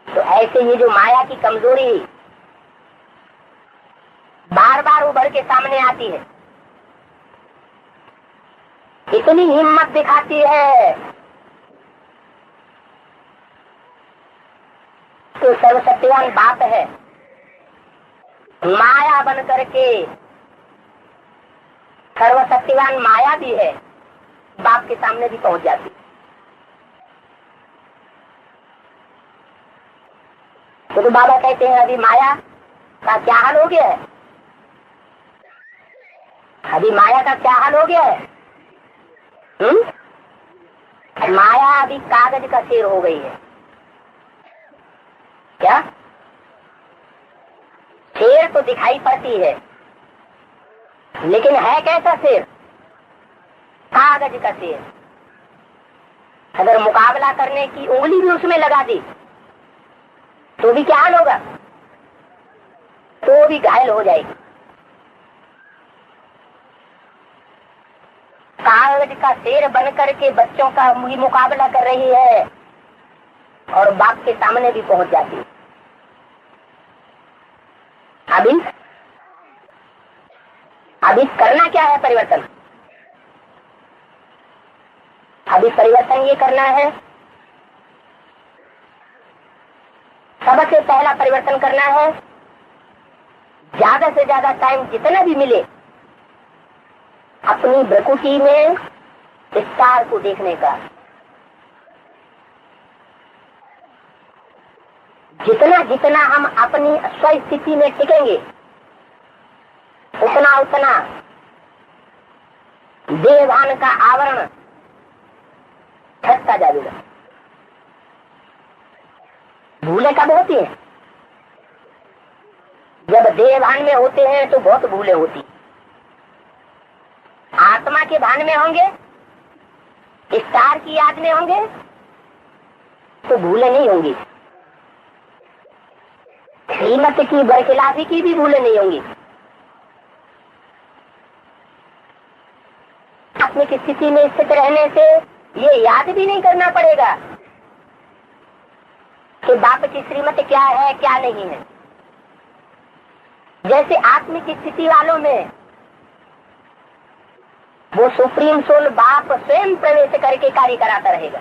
B: तो ऐसे ये जो माया की कमजोरी बार बार उभर के सामने आती है, इतनी हिम्मत दिखाती है तो सर्वशक्तिवान बाप है, माया बन करके सर्वशक्तिवान माया भी है, बाप के सामने भी पहुंच जाती। तो बाबा कहते हैं अभी माया का क्या हाल हो गया है? अभी माया का क्या हाल हो गया है? माया अभी कागज का शेर हो गई है। क्या? शेर तो दिखाई पड़ती है, लेकिन है कैसा शेर? कागज का शेर। अगर मुकाबला करने की उंगली भी उसमें लगा दी तो भी क्या हाल होगा? तो भी घायल हो जाएगी। कागज का शेर बन करके बच्चों का मुकाबला कर रही है और बाप के सामने भी पहुंच जाती है। अभी करना क्या है? परिवर्तन। अभी परिवर्तन ये करना है, सबसे पहला परिवर्तन करना है, ज्यादा से ज्यादा टाइम जितना भी मिले अपनी प्रकृति में विस्तार को देखने का। जितना जितना हम अपनी स्वस्थिति में टिकेंगे उतना उतना देहभान का आवरण छटता जाएगा। भूलें कब होती है? जब देहभान में होते हैं तो बहुत भूलें होती। आत्मा के भान में होंगे स्टार की याद में होंगे तो भूलें नहीं होंगी, श्रीमत की बरखिलाफी की भी भूलें नहीं होंगी। आत्मिक स्थिति में स्थित रहने से ये याद भी नहीं करना पड़ेगा कि बाप की श्रीमत क्या है क्या नहीं है। जैसे आत्मिक स्थिति वालों में वो सुप्रीम सोल बाप स्वयं प्रवेश करके कार्य कराता रहेगा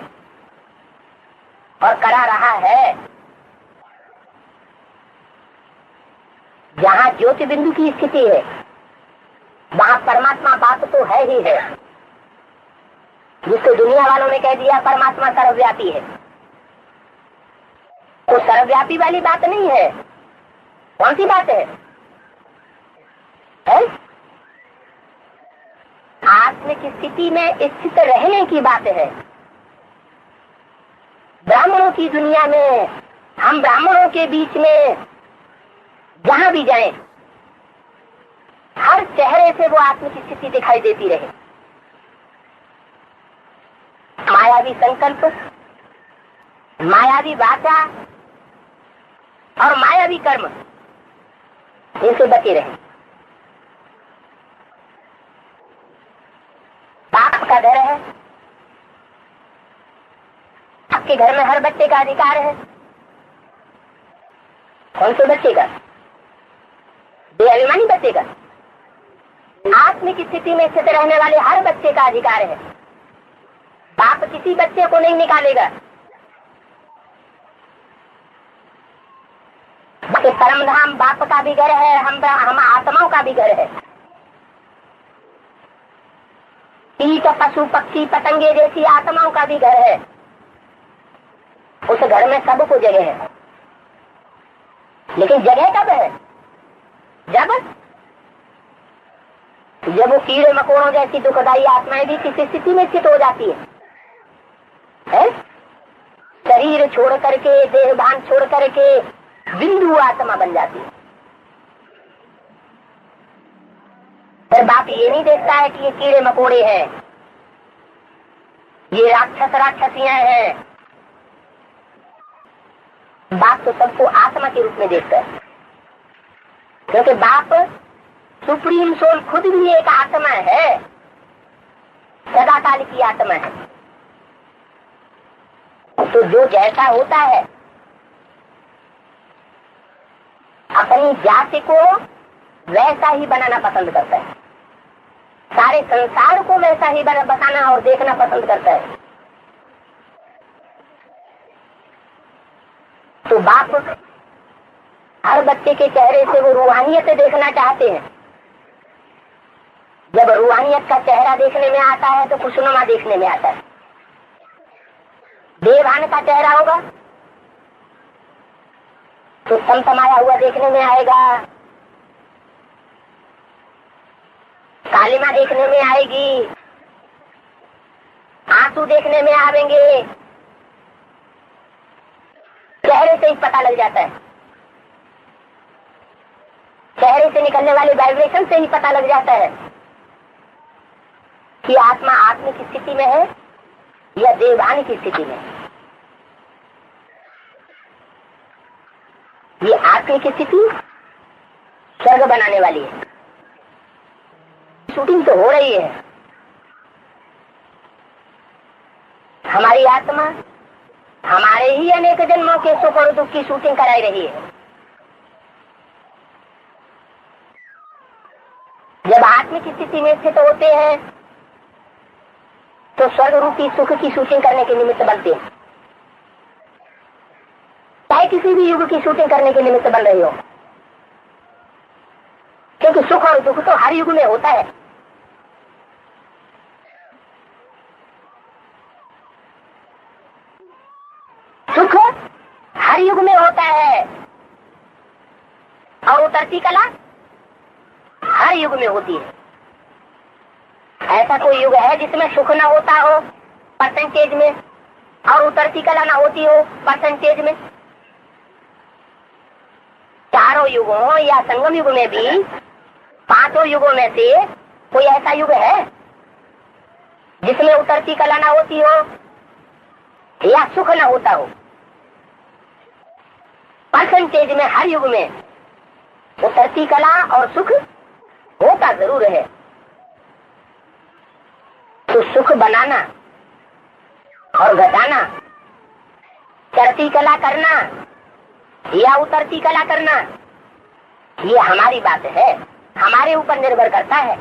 B: और करा रहा है। जहाँ ज्योति बिंदु की स्थिति है वहाँ परमात्मा बाप तो है ही है, जिसको दुनिया वालों ने कह दिया परमात्मा सर्वव्यापी है। तो सर्वव्यापी वाली बात नहीं है। कौन सी बात है? आत्मिक स्थिति में स्थित रहने की बात है। ब्राह्मणों की दुनिया में, हम ब्राह्मणों के बीच में जहां भी जाएं, हर चेहरे से वो आत्मिक स्थिति दिखाई देती रहे। मायावी संकल्प, मायावी वाचा और मायावी कर्म इनसे बचे रहे। बाप का घर है, आपके घर में हर बच्चे का अधिकार है। कौन से बच्चे का? बेअभिमानी बच्चे का। आत्मिक स्थिति में स्थित रहने वाले हर बच्चे का अधिकार है। बाप किसी बच्चे को नहीं निकालेगा। परम धाम बाप का भी घर है, हम आत्माओं का भी घर है। कीट पशु पक्षी पतंगे जैसी आत्माओं का भी घर है। उस घर में सबको जगह है, लेकिन जगह कब है? जब वो कीड़े मकोड़ों जैसी दुखदाई आत्माएं भी किसी स्थिति में स्थित हो जाती है? शरीर छोड़ करके, देह भान छोड़ करके बिंदु आत्मा बन जाती है। फिर बाप ये नहीं देखता है कि ये कीड़े मकोड़े हैं, ये राक्षस राक्षसियां हैं। बाप तो सबको आत्मा के रूप में देखता है, क्योंकि बाप सुप्रीम सोल खुद भी एक आत्मा है, सदाकाल की आत्मा है। तो जो जैसा होता है अपनी जाति को वैसा ही बनाना पसंद करता है, सारे संसार को वैसा ही बताना और देखना पसंद करता है। तो बाप हर बच्चे के चेहरे से वो रूहानियत देखना चाहते हैं। जब रूहानियत का चेहरा देखने में आता है तो खुशनुमा देखने में आता है। देवान का चेहरा होगा तो समसमाया हुआ देखने में आएगा, कालिमा देखने में आएगी, आंसू देखने में आवेंगे। चेहरे से ही पता लग जाता है, चेहरे से निकलने वाले वाइब्रेशन से ही पता लग जाता है कि आत्मा आत्मिक स्थिति में है या देवान की स्थिति में है। ये आत्मिक स्थिति स्वर्ग बनाने वाली है। शूटिंग तो हो रही है। हमारी आत्मा हमारे ही अनेक जन्मों के सुख और दुख की शूटिंग कराई रही है। जब आत्मिक स्थिति में स्थित होते हैं तो स्वर्ग रूपी सुख की शूटिंग करने के निमित्त बनते हैं, चाहे किसी भी युग की शूटिंग करने के निमित्त बन रही हो, क्योंकि सुख और दुख तो हर युग में होता है। सुख हर युग में होता है और उतरती कला हर युग में होती है। ऐसा कोई युग है जिसमें सुख न होता हो परसेंटेज में और उतरती कला न होती हो परसेंटेज में? चारों युगों या संगम युग में भी पांचों युगों में से कोई ऐसा युग है जिसमें उतरती कला ना होती हो या सुख ना होता हो। परसेंटेज में हर युग में उतरती कला और सुख होता जरूर है। तो सुख बनाना और घटाना, चढ़ती कला करना या उतरती कला करना, ये हमारी बात है, हमारे ऊपर निर्भर करता है।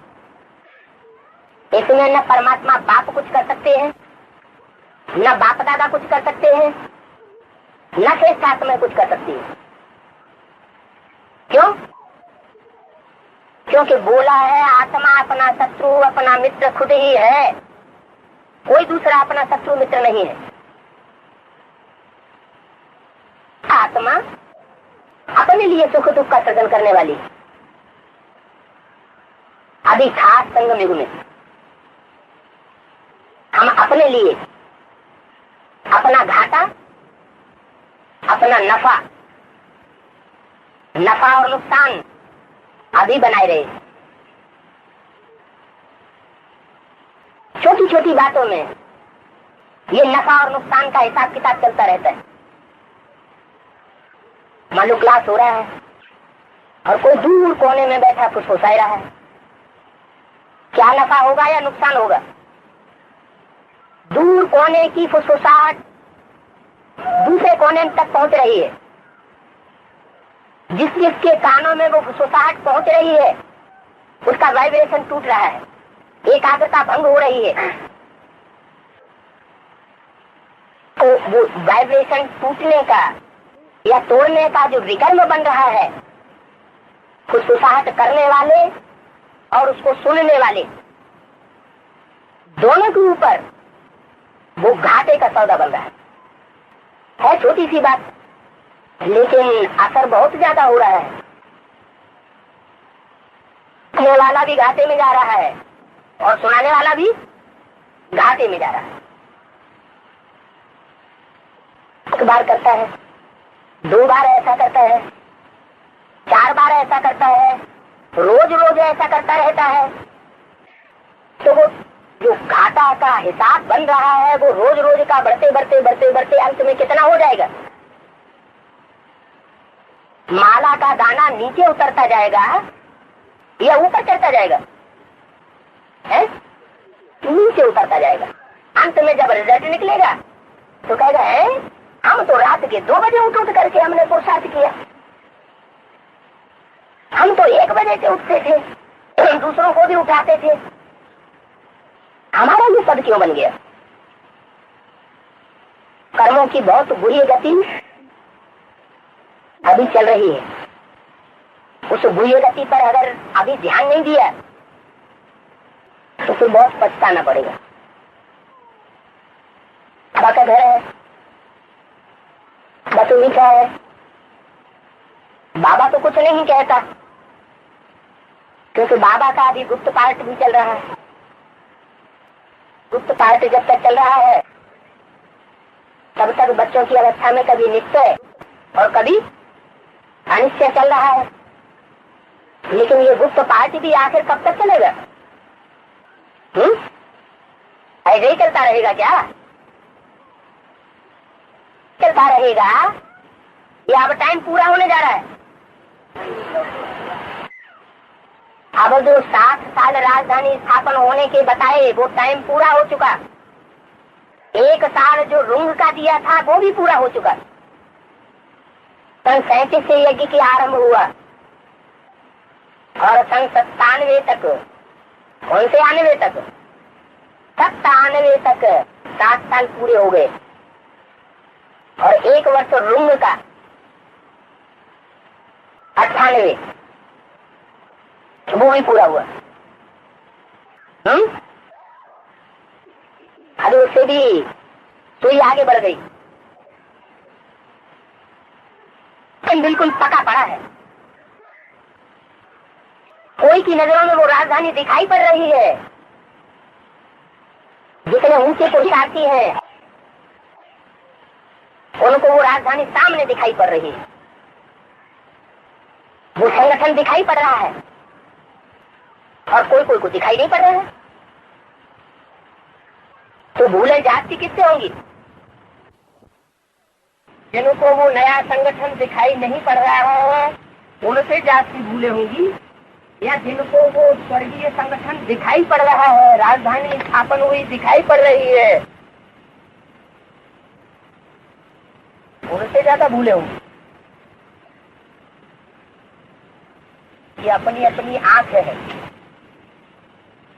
B: इसमें न परमात्मा बाप कुछ कर सकते हैं, न बाप दादा कुछ कर सकते हैं, न श्रेष्ठ आत्मा कुछ कर सकती है। क्यों? क्योंकि बोला है आत्मा अपना शत्रु अपना मित्र खुद ही है, कोई दूसरा अपना शत्रु मित्र नहीं है। आत्मा अपने लिए सुख दुख का सृजन करने वाली। अभी खास संगम युग में हम अपने लिए अपना घाटा अपना नफा और नुकसान अभी बनाए रहे। छोटी छोटी बातों में ये नफा और नुकसान का हिसाब किताब चलता रहता है। मान लो क्लास हो रहा है और कोई दूर कोने में बैठा फुसफुसा रहा है, क्या नफा होगा या नुकसान होगा? दूर कोने की फुसफुसाहट दूसरे कोने तक पहुंच रही है। जिस जिसके कानों में वो फुसफुसाहट पहुंच रही है उसका वाइब्रेशन टूट रहा है, एकाग्रता भंग हो रही है। तो वो वाइब्रेशन टूटने का या तोड़ने का जो विकर्म बन रहा है, फुसफुसाहट करने वाले और उसको सुनने वाले दोनों के ऊपर वो घाटे का सौदा बन रहा है। छोटी सी बात लेकिन असर बहुत ज्यादा हो रहा है। सुनने वाला भी घाटे में जा रहा है और सुनाने वाला भी घाटे में जा रहा है। एक बार करता है, 2 बार ऐसा करता है, 4 बार ऐसा करता है, रोज रोज ऐसा करता रहता है, तो वो जो घाटा का हिसाब बन रहा है वो रोज रोज का बढ़ते बढ़ते बढ़ते बढ़ते अंत में कितना हो जाएगा? माला का दाना नीचे उतरता जाएगा या ऊपर चढ़ता जाएगा? है नीचे उतरता जाएगा। अंत में जब रिजल्ट निकलेगा तो कहेगा है हम तो रात के 2 बजे उठ करके हमने पुरुषार्थ किया, हम तो 1 बजे से उठते थे, दूसरों को भी उठाते थे, हमारा ये पद क्यों बन गया? कर्मों की बहुत बुरी गति अभी चल रही है। उस बुरी गति पर अगर अभी ध्यान नहीं दिया तो फिर बहुत पछताना पड़ेगा। बाबा का घर है, बतू मीठा है, बाबा तो कुछ नहीं कहता क्योंकि बाबा का अभी गुप्त पार्ट भी चल रहा है। गुप्त पार्ट जब तक चल रहा है तब तक बच्चों की अवस्था में कभी निश्चय और कभी अनिश्चय चल रहा है। लेकिन ये गुप्त पार्ट भी आखिर कब तक चलेगा? ऐसे ही चलता रहेगा क्या? चलता रहेगा या अब टाइम पूरा होने जा रहा है? अब जो 7 साल राजधानी स्थापन होने के बताए वो टाइम पूरा हो चुका। 1 साल जो रुंग का दिया था वो भी पूरा हो चुका। सन 37 से यज्ञ की आरंभ हुआ और सन 97 तक, कौन से 91 तक, 97 तक 7 साल पूरे हो गए और 1 वर्ष रुंग का 98 वो भी पूरा हुआ। अरे उससे भी सुई आगे बढ़ गई, बिल्कुल पका पड़ा है। कोई की नजरों में वो राजधानी दिखाई पड़ रही है। जितने ऊंचे पुरुषार्थी हैं उनको वो राजधानी सामने दिखाई पड़ रही है, वो संगठन दिखाई पड़ रहा है और कोई कोई को दिखाई नहीं पड़ रहा है। वो भूलें जाती किससे होंगी? जिनको वो नया संगठन दिखाई नहीं पड़ रहा है उनसे जाती भूलें होंगी, या जिनको वो स्वर्गीय संगठन दिखाई पड़ रहा है, राजधानी स्थापन हुई दिखाई पड़ रही है, उनसे ज्यादा भूले होंगी। ये अपनी अपनी आंख है,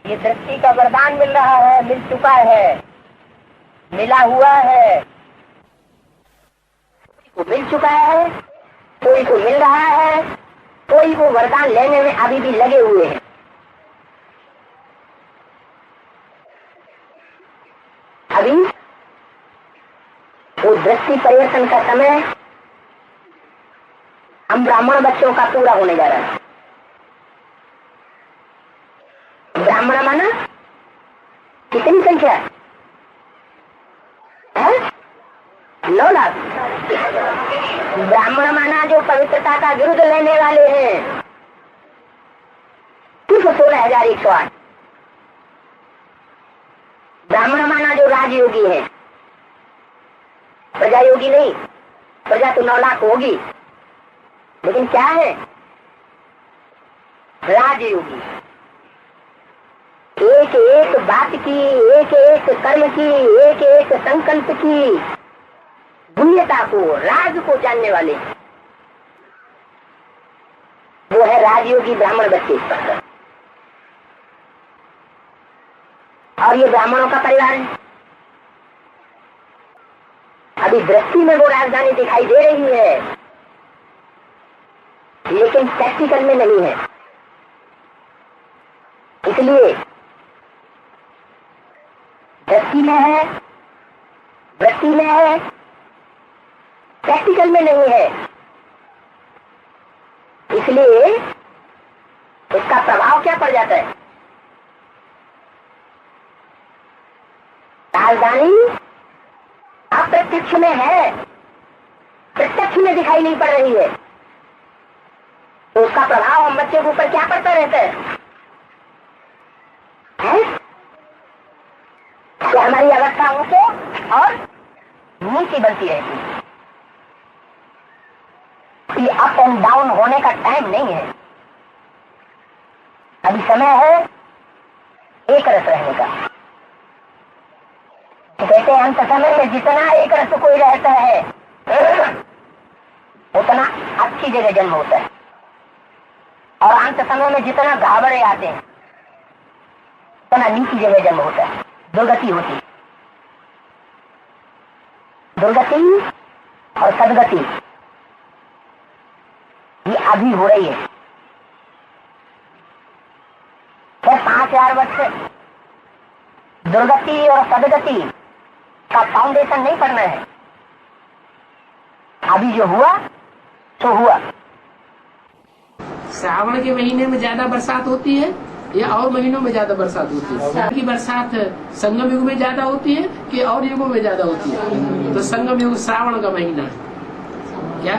B: ये दृष्टि का वरदान मिल रहा है, मिल चुका है, मिला हुआ है, कोई को मिल चुका है, कोई को मिल रहा है, कोई को वरदान लेने में अभी भी लगे हुए हैं। अभी वो दृष्टि परिवर्तन का समय हम ब्राह्मण बच्चों का पूरा होने जा रहा है। ब्राह्मण माना कितनी संख्या है? 9 लाख। ब्राह्मण माना जो पवित्रता का विरुद्ध लेने वाले हैं सिर्फ 16,108। ब्राह्मण माना जो राजयोगी है, प्रजा योगी नहीं, प्रजा तो 9 लाख होगी, लेकिन क्या है? राजयोगी। एक एक बात की, एक एक कर्म की, एक एक संकल्प की गुह्यता को, राज को जानने वाले वो है राजयोगी ब्राह्मण बच्चे। और ये ब्राह्मणों का परिवार है। अभी दृष्टि में वो राजधानी दिखाई दे रही है, लेकिन प्रैक्टिकल में नहीं है। इसलिए दृष्टि में है, वृत्ति में है, प्रैक्टिकल में नहीं है। इसलिए इसका प्रभाव क्या पड़ जाता है? राजधानी अप्रत्यक्ष में है, प्रत्यक्ष में दिखाई नहीं पड़ रही है, तो उसका प्रभाव हम बच्चे के ऊपर क्या पड़ता रहता है? कि हमारी अवस्था ऊंचे और नीचे बनती रहती है। ये अप एंड डाउन होने का टाइम नहीं है। अभी समय है एक रस रहने का। तो कहते हैं अंत समय में जितना एक रस कोई रहता है उतना अच्छी जगह जन्म होता है, और अंत समय में जितना घाबरे आते हैं उतना नीची जगह जन्म होता है, दुर्गति होती है। दुर्गति और सदगति ये अभी हो रही है। तो 5000 वर्ष से दुर्गति और सदगति का फाउंडेशन नहीं पड़ना है। अभी जो हुआ तो हुआ।
C: श्रावण के महीने में ज्यादा बरसात होती है या और महीनों में ज्यादा बरसात होती है? की बरसात संगम युग में ज्यादा होती है कि और युगों में ज्यादा होती है? तो संगम युग श्रावण का महीना है क्या?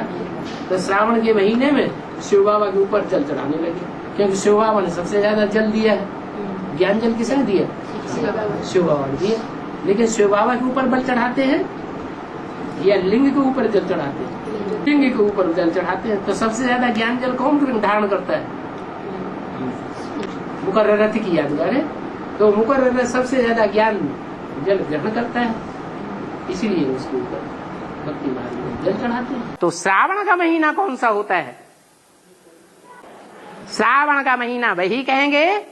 C: तो श्रावण के महीने में शिव बाबा के ऊपर जल चढ़ाने लगे, क्योंकि शिव बाबा ने सबसे ज्यादा जल दिया है। ज्ञान जल किसने दिया? शिव बाबा ने दिया। लेकिन शिव बाबा के ऊपर बल चढ़ाते हैं या लिंग के ऊपर जल चढ़ाते हैं? लिंग के ऊपर जल चढ़ाते हैं। तो सबसे ज्यादा ज्ञान जल कौन धारण करता है? मुकर्रर की यादगार है, तो मुकर्रर सबसे ज्यादा ज्ञान जल ग्रहण करता है, इसीलिए उसके ऊपर भक्ति मार्ग में जल चढ़ाते हैं। तो श्रावण का महीना कौन सा होता है? श्रावण का महीना वही कहेंगे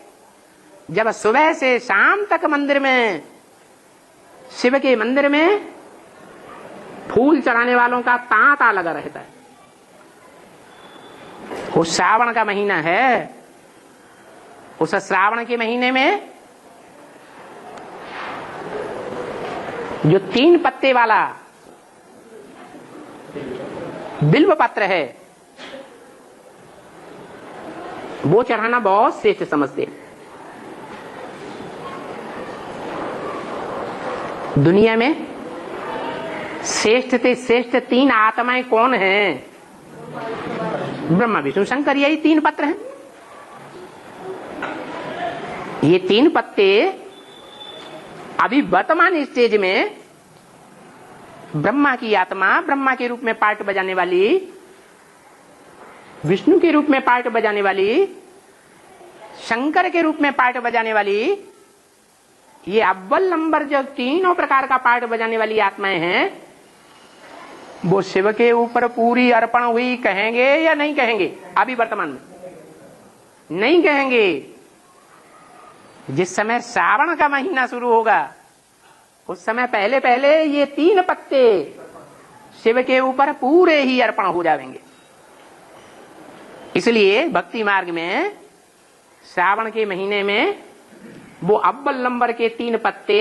C: जब सुबह से शाम तक मंदिर में, शिव के मंदिर में फूल चढ़ाने वालों का तांता लगा रहता है। वो श्रावण का महीना है। उस श्रावण के महीने में जो 3 पत्ते वाला बिल्व पत्र है वो चढ़ाना बहुत श्रेष्ठ समझते। दुनिया में श्रेष्ठ से श्रेष्ठ 3 आत्माएं कौन हैं? ब्रह्मा विष्णु शंकर, यही 3 पत्र हैं। ये 3 पत्ते अभी वर्तमान स्टेज में ब्रह्मा की आत्मा ब्रह्मा के रूप में पार्ट बजाने वाली, विष्णु के रूप में पार्ट बजाने वाली, शंकर के रूप में पार्ट बजाने वाली, ये अव्वल नंबर जो तीनों प्रकार का पार्ट बजाने वाली आत्माएं हैं, वो शिव के ऊपर पूरी अर्पण हुई कहेंगे या नहीं कहेंगे? अभी वर्तमान में नहीं कहेंगे। जिस समय श्रावण का महीना शुरू होगा उस समय पहले पहले ये 3 पत्ते शिव के ऊपर पूरे ही अर्पण हो जाएंगे। इसलिए भक्ति मार्ग में श्रावण के महीने में वो अव्वल नंबर के 3 पत्ते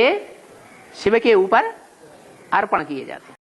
C: शिव के ऊपर अर्पण किए जाते हैं।